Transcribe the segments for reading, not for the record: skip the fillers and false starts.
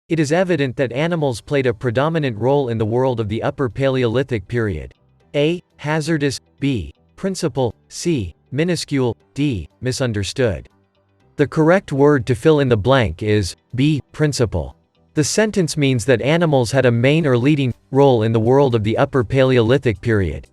It is evident that animals played a predominant role in the world of the Upper Paleolithic period. A. Hazardous. B. Principal. C. Minuscule. D. Misunderstood. The correct word to fill in the blank is B. Principal. The sentence means that animals had a main or leading role in the world of the Upper Paleolithic period.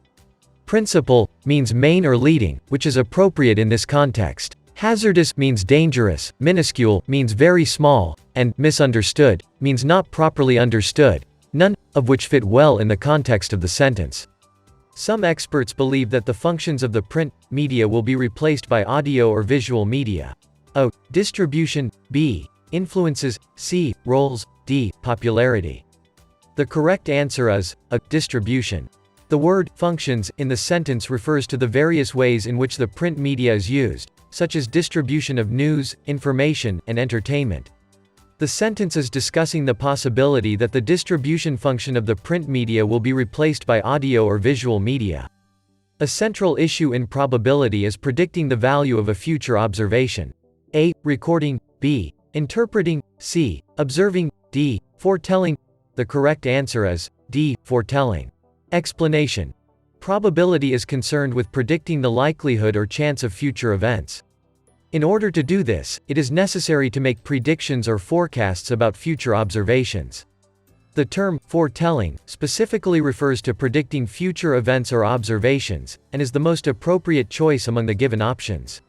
Principal means main or leading, which is appropriate in this context. Hazardous means dangerous, minuscule means very small, and misunderstood means not properly understood, none of which fit well in the context of the sentence. Some experts believe that the functions of the print media will be replaced by audio or visual media. A. Distribution. B. Influences. C. Roles. D. Popularity. The correct answer is A. Distribution. The word functions in the sentence refers to the various ways in which the print media is used, such as distribution of news, information, and entertainment. The sentence is discussing the possibility that the distribution function of the print media will be replaced by audio or visual media. A central issue in probability is predicting the value of a future observation. A. Recording. B. Interpreting. C. Observing. D. Foretelling. The correct answer is D. Foretelling. Explanation. Probability is concerned with predicting the likelihood or chance of future events. In order to do this, it is necessary to make predictions or forecasts about future observations. The term foretelling specifically refers to predicting future events or observations, and is the most appropriate choice among the given options.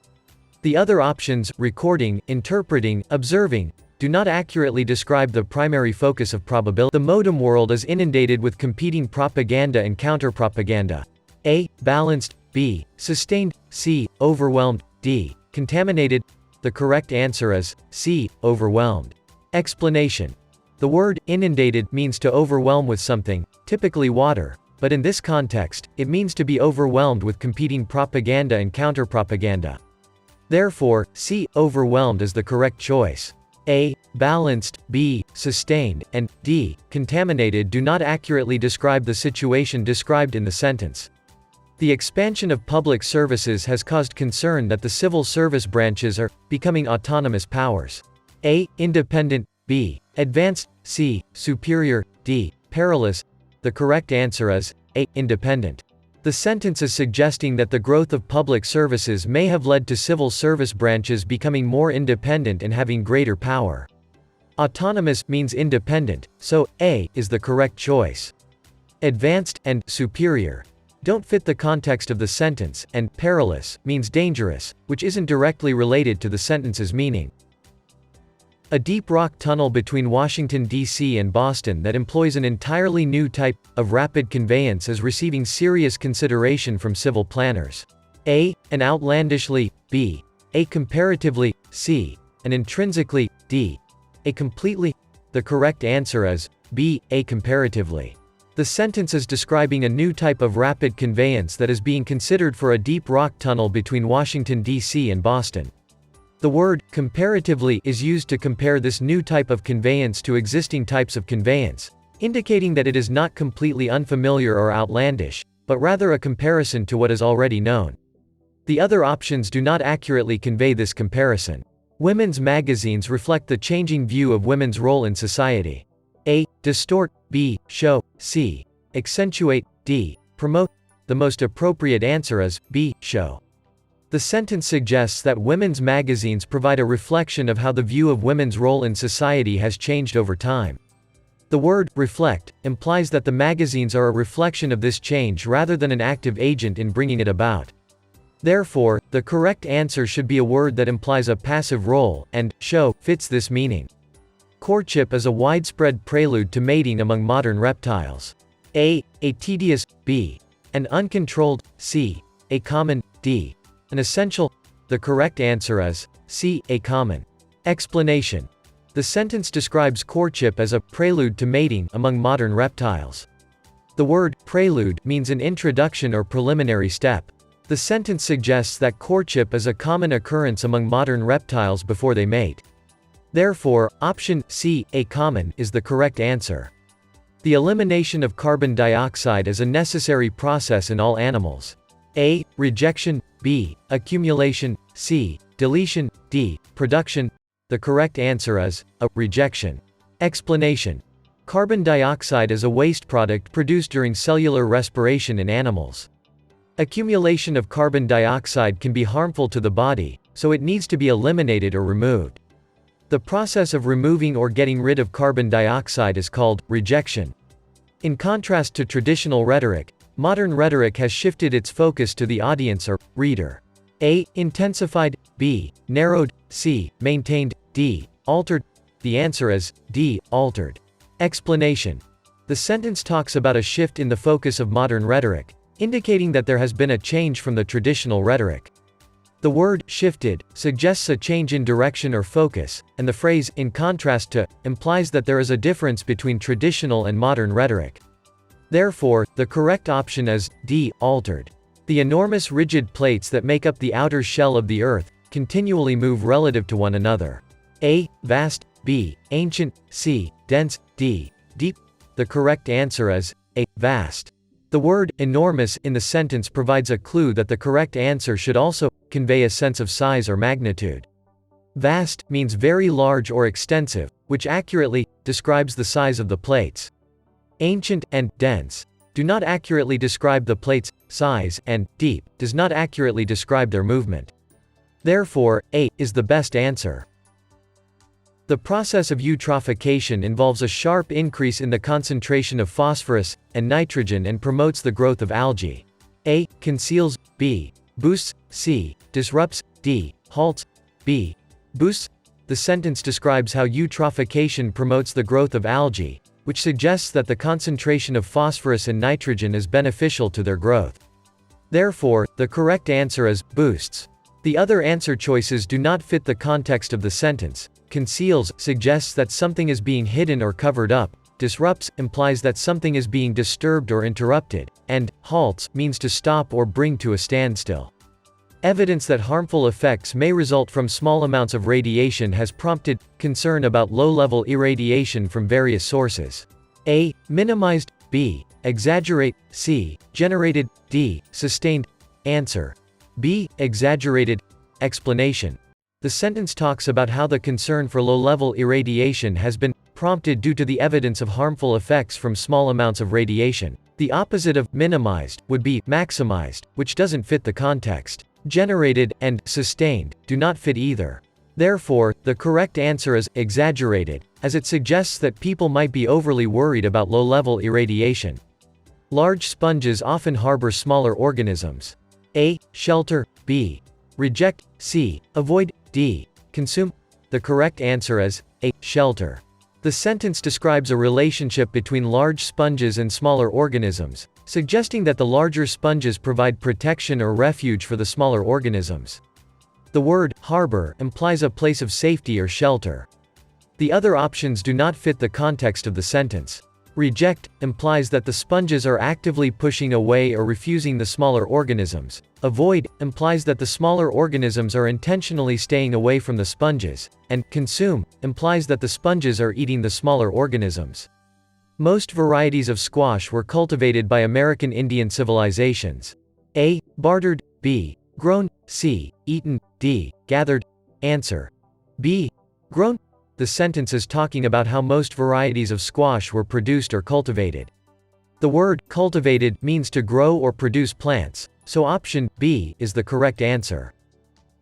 The other options, recording, interpreting, observing, do not accurately describe the primary focus of probability. The modem world is inundated with competing propaganda and counter-propaganda. A. Balanced. B. Sustained. C. Overwhelmed. D. Contaminated. The correct answer is C. Overwhelmed. Explanation. The word inundated means to overwhelm with something, typically water, but in this context, it means to be overwhelmed with competing propaganda and counter-propaganda. Therefore, C. Overwhelmed is the correct choice. A. Balanced, B. Sustained, and D. Contaminated do not accurately describe the situation described in the sentence. The expansion of public services has caused concern that the civil service branches are becoming autonomous powers. A. Independent. B. Advanced. C. Superior. D. Perilous. The correct answer is A. Independent. The sentence is suggesting that the growth of public services may have led to civil service branches becoming more independent and having greater power. Autonomous means independent, so A is the correct choice. Advanced and superior don't fit the context of the sentence, and perilous means dangerous, which isn't directly related to the sentence's meaning. A deep rock tunnel between Washington, D.C. and Boston that employs an entirely new type of rapid conveyance is receiving serious consideration from civil planners. A. An outlandishly. B. A comparatively. C. An intrinsically. D. A completely. The correct answer is B. A comparatively. The sentence is describing a new type of rapid conveyance that is being considered for a deep rock tunnel between Washington, D.C. and Boston. The word comparatively is used to compare this new type of conveyance to existing types of conveyance, indicating that it is not completely unfamiliar or outlandish, but rather a comparison to what is already known. The other options do not accurately convey this comparison. Women's magazines reflect the changing view of women's role in society. A. Distort. B. Show. C. Accentuate. D. Promote. The most appropriate answer is B. Show. The sentence suggests that women's magazines provide a reflection of how the view of women's role in society has changed over time. The word reflect implies that the magazines are a reflection of this change rather than an active agent in bringing it about. Therefore, the correct answer should be a word that implies a passive role, and show fits this meaning. Courtship is a widespread prelude to mating among modern reptiles. A. A tedious. B. An uncontrolled. C. A common. D. An essential. The correct answer is C. A common. Explanation. The sentence describes courtship as a prelude to mating among modern reptiles. The word prelude means an introduction or preliminary step. The sentence suggests that courtship is a common occurrence among modern reptiles before they mate. Therefore, option C, A common, is the correct answer. The elimination of carbon dioxide is a necessary process in all animals. A. Rejection. B. Accumulation. C. Deletion. D. Production. The correct answer is A. Rejection. Explanation. Carbon dioxide is a waste product produced during cellular respiration in animals. Accumulation of carbon dioxide can be harmful to the body, so it needs to be eliminated or removed. The process of removing or getting rid of carbon dioxide is called rejection. In contrast to traditional rhetoric, modern rhetoric has shifted its focus to the audience or reader. A. Intensified. B. Narrowed. C. Maintained. D. Altered. The answer is D. Altered. Explanation. The sentence talks about a shift in the focus of modern rhetoric, indicating that there has been a change from the traditional rhetoric. The word shifted suggests a change in direction or focus, and the phrase in contrast to implies that there is a difference between traditional and modern rhetoric. Therefore, the correct option is D. Altered. The enormous rigid plates that make up the outer shell of the Earth continually move relative to one another. A. Vast. B. Ancient. C. Dense. D. Deep. The correct answer is A. Vast. The word enormous in the sentence provides a clue that the correct answer should also convey a sense of size or magnitude. Vast means very large or extensive, which accurately describes the size of the plates. Ancient and dense do not accurately describe the plates' size, and deep does not accurately describe their movement. Therefore, A is the best answer. The process of eutrophication involves a sharp increase in the concentration of phosphorus and nitrogen and promotes the growth of algae. A. Conceals. B. Boosts. C. Disrupts. D. Halts. B. Boosts. The sentence describes how eutrophication promotes the growth of algae, which suggests that the concentration of phosphorus and nitrogen is beneficial to their growth. Therefore, the correct answer is boosts. The other answer choices do not fit the context of the sentence. Conceals suggests that something is being hidden or covered up, disrupts implies that something is being disturbed or interrupted, and halts means to stop or bring to a standstill. Evidence that harmful effects may result from small amounts of radiation has prompted concern about low-level irradiation from various sources. A. Minimized. B. Exaggerate. C. Generated. D. Sustained. Answer. B. Exaggerated. Explanation. The sentence talks about how the concern for low-level irradiation has been prompted due to the evidence of harmful effects from small amounts of radiation. The opposite of minimized would be maximized, which doesn't fit the context. Generated and sustained do not fit either. Therefore, the correct answer is exaggerated, as it suggests that people might be overly worried about low-level irradiation. Large sponges often harbor smaller organisms. A. Shelter. B. Reject. C. Avoid. D. Consume. The correct answer is A. Shelter. The sentence describes a relationship between large sponges and smaller organisms, suggesting that the larger sponges provide protection or refuge for the smaller organisms. The word harbor implies a place of safety or shelter. The other options do not fit the context of the sentence. Reject implies that the sponges are actively pushing away or refusing the smaller organisms. Avoid implies that the smaller organisms are intentionally staying away from the sponges, and consume implies that the sponges are eating the smaller organisms. Most varieties of squash were cultivated by American Indian civilizations. A. Bartered. B. Grown. C. Eaten. D. Gathered. Answer. B. Grown. The sentence is talking about how most varieties of squash were produced or cultivated. The word cultivated means to grow or produce plants, so option B is the correct answer.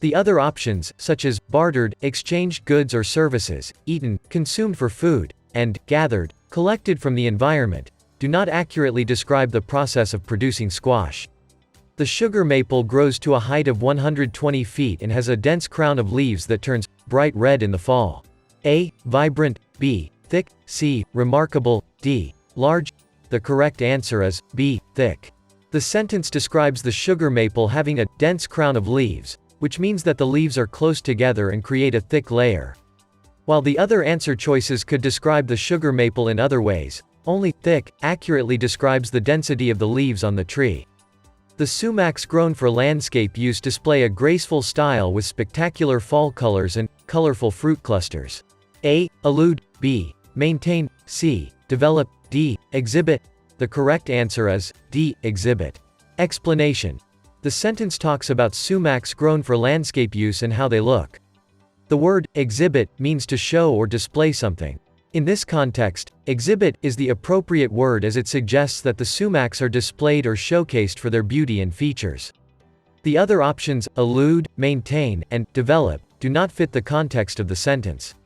The other options, such as bartered, exchanged goods or services, eaten, consumed for food, and gathered, collected from the environment, do not accurately describe the process of producing squash. The sugar maple grows to a height of 120 feet and has a dense crown of leaves that turns bright red in the fall. A. Vibrant. B. Thick. C. Remarkable. D. Large. The correct answer is B. Thick. The sentence describes the sugar maple having a dense crown of leaves, which means that the leaves are close together and create a thick layer. While the other answer choices could describe the sugar maple in other ways, only thick accurately describes the density of the leaves on the tree. The sumacs grown for landscape use display a graceful style with spectacular fall colors and colorful fruit clusters. A. Elude. B. Maintain. C. Develop. D. Exhibit. The correct answer is D. Exhibit. Explanation. The sentence talks about sumacs grown for landscape use and how they look. The word exhibit means to show or display something. In this context, exhibit is the appropriate word as it suggests that the sumacs are displayed or showcased for their beauty and features. The other options, allude, maintain, and develop, do not fit the context of the sentence.